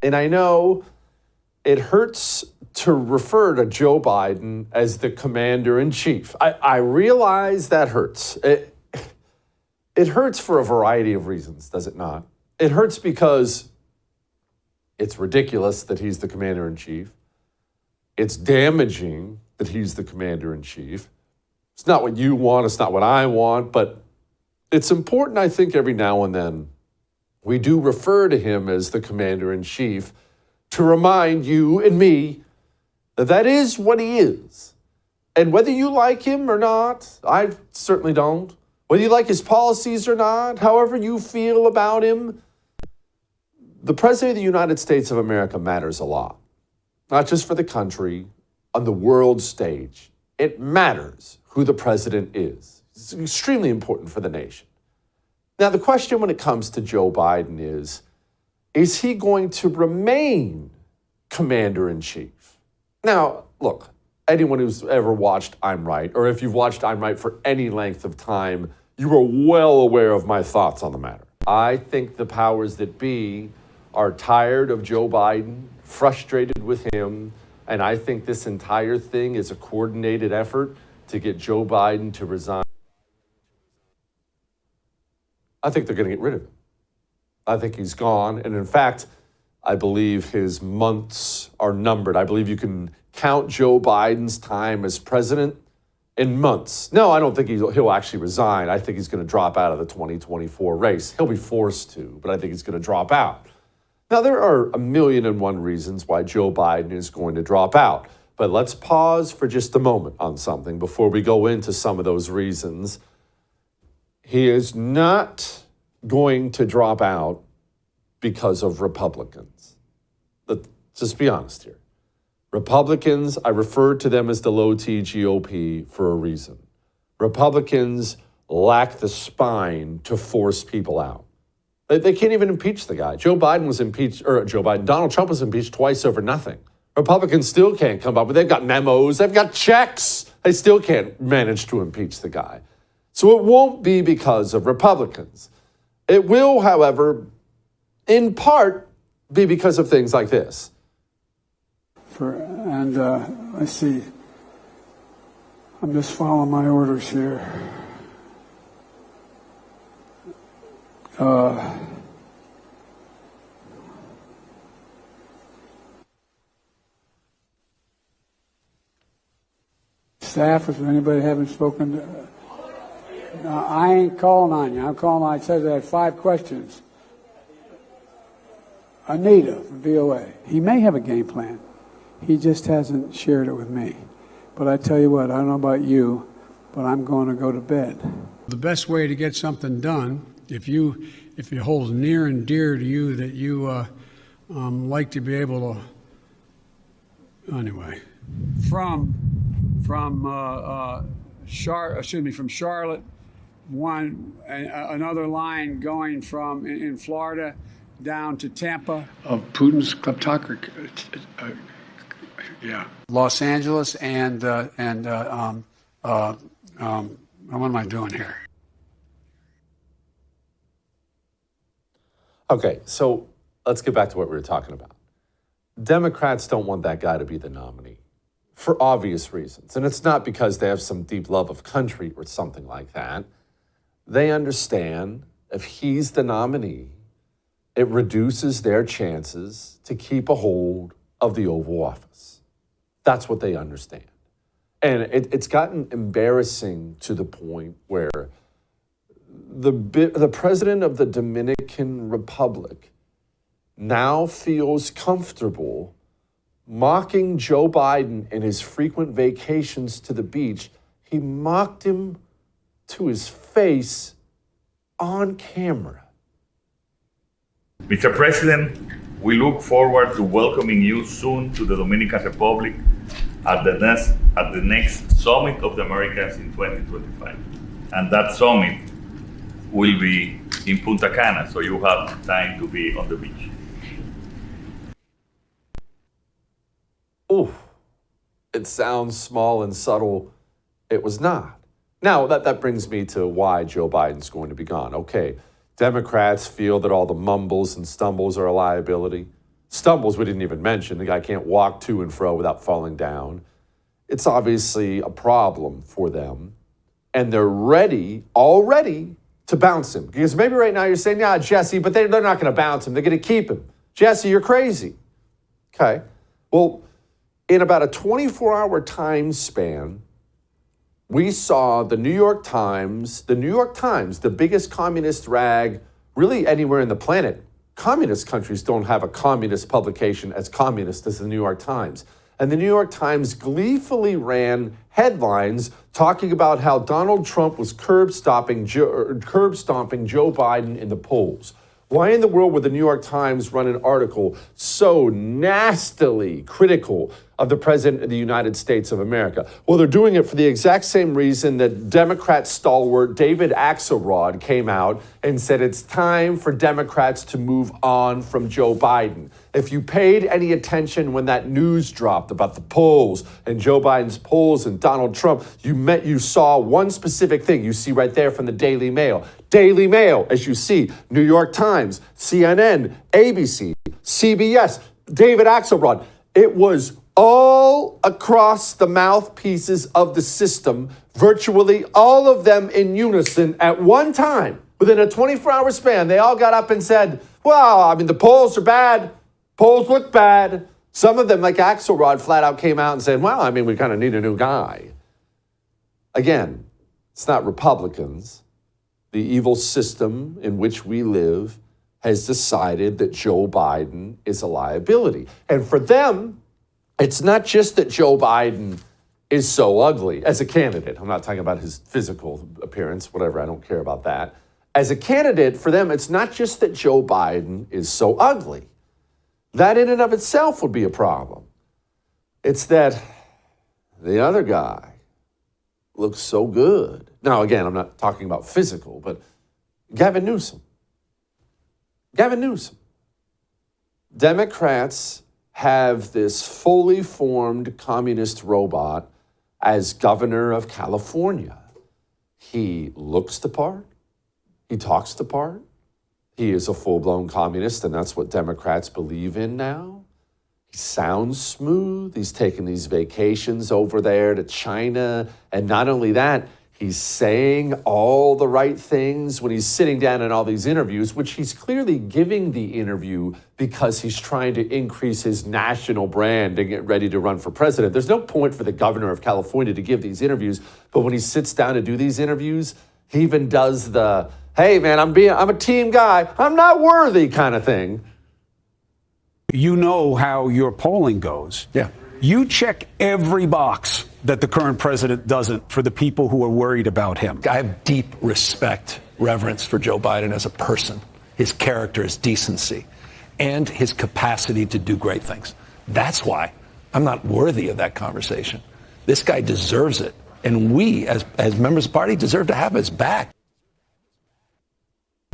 And I know it hurts to refer to Joe Biden as the commander-in-chief. I realize that hurts. It hurts for a variety of reasons, does it not? It hurts because it's ridiculous that he's the commander-in-chief. It's damaging that he's the commander-in-chief. It's not what you want, it's not what I want, but it's important, I think, every now and then we do refer to him as the commander-in-chief to remind you and me that that is what he is. And whether you like him or not, I certainly don't, whether you like his policies or not, however you feel about him, the President of the United States of America matters a lot. Not just for the country, on the world stage. It matters who the president is. It's extremely important for the nation. Now, the question when it comes to Joe Biden is he going to remain commander-in-chief? Now, look, anyone who's ever watched I'm Right, or if you've watched I'm Right for any length of time, you are well aware of my thoughts on the matter. I think the powers that be are tired of Joe Biden, frustrated with him, and I think this entire thing is a coordinated effort to get Joe Biden to resign. I think they're going to get rid of him. I think he's gone. And in fact, I believe his months are numbered. I believe you can count Joe Biden's time as president in months. No, I don't think he'll actually resign. I think he's going to drop out of the 2024 race. He'll be forced to, but I think he's going to drop out. Now, there are 1,000,001 reasons why Joe Biden is going to drop out. But let's pause for just a moment on something before we go into some of those reasons. He is not going to drop out because of Republicans. Let's just be honest here. Republicans, I refer to them as the low-T GOP for a reason. Republicans lack the spine to force people out. They can't even impeach the guy. Donald Trump was impeached twice over nothing. Republicans still can't come up with, they've got memos, they've got checks. They still can't manage to impeach the guy. So it won't be because of Republicans. It will, however, in part be because of things like this. Let's see. I'm just following my orders here. Staff, if anybody haven't spoken, no, I ain't calling on you. I'm calling on, I said I had 5 questions. Anita from VOA. He may have a game plan. He just hasn't shared it with me. But I tell you what, I don't know about you, but I'm going to go to bed. The best way to get something done, if it holds near and dear to you that you like to be able to, anyway, from Charlotte, another line going from in Florida down to Tampa of Putin's kleptocracy. Los Angeles and what am I doing here? Okay, so let's get back to what we were talking about. Democrats don't want that guy to be the nominee for obvious reasons. And it's not because they have some deep love of country or something like that. They understand if he's the nominee, it reduces their chances to keep a hold of the Oval Office. That's what they understand. And it's gotten embarrassing to the point where the president of the Dominican Republic now feels comfortable mocking Joe Biden in his frequent vacations to the beach. He mocked him to his face on camera. Mr. President, we look forward to welcoming you soon to the Dominican Republic at the next Summit of the Americas in 2025. And that summit will be in Punta Cana, so you have time to be on the beach. Ooh, it sounds small and subtle. It was not. Now, that brings me to why Joe Biden's going to be gone. Okay, Democrats feel that all the mumbles and stumbles are a liability. Stumbles we didn't even mention. The guy can't walk to and fro without falling down. It's obviously a problem for them. And they're already to bounce him. Because maybe right now you're saying, yeah, Jesse, but they're not going to bounce him. They're going to keep him. Jesse, you're crazy. Okay. Well, in about a 24-hour time span, we saw the New York Times, the biggest communist rag really anywhere in the planet. Communist countries don't have a communist publication as communist as the New York Times. And the New York Times gleefully ran headlines talking about how Donald Trump was curb stomping Joe Biden in the polls. Why in the world would the New York Times run an article so nastily critical of the President of the United States of America? Well, they're doing it for the exact same reason that Democrat stalwart David Axelrod came out and said it's time for Democrats to move on from Joe Biden. If you paid any attention when that news dropped about the polls and Joe Biden's polls and Donald Trump, you saw one specific thing. You see right there from the Daily Mail. Daily Mail, as you see, New York Times, CNN, ABC, CBS, David Axelrod. It was all across the mouthpieces of the system, virtually all of them in unison at one time. Within a 24-hour span, they all got up and said, well, I mean, the polls are bad. Polls look bad. Some of them, like Axelrod, flat out came out and said, well, I mean, we kind of need a new guy. Again, it's not Republicans. The evil system in which we live has decided that Joe Biden is a liability. And for them, it's not just that Joe Biden is so ugly as a candidate. I'm not talking about his physical appearance, whatever. I don't care about that. As a candidate, for them, it's not just that Joe Biden is so ugly. That in and of itself would be a problem. It's that the other guy looks so good. Now, again, I'm not talking about physical, but Gavin Newsom. Democrats have this fully formed communist robot as governor of California. He looks the part. He talks the part. He is a full-blown communist, and that's what Democrats believe in now. He sounds smooth. He's taking these vacations over there to China. And not only that, he's saying all the right things when he's sitting down in all these interviews, which he's clearly giving the interview because he's trying to increase his national brand and get ready to run for president. There's no point for the governor of California to give these interviews, but when he sits down to do these interviews, he even does the, hey man, I'm a team guy, I'm not worthy kind of thing. You know how your polling goes. Yeah. You check every box that the current president doesn't for the people who are worried about him. I have deep respect, reverence for Joe Biden as a person, his character, his decency, and his capacity to do great things. That's why I'm not worthy of that conversation. This guy deserves it. And we, as members of the party, deserve to have his back.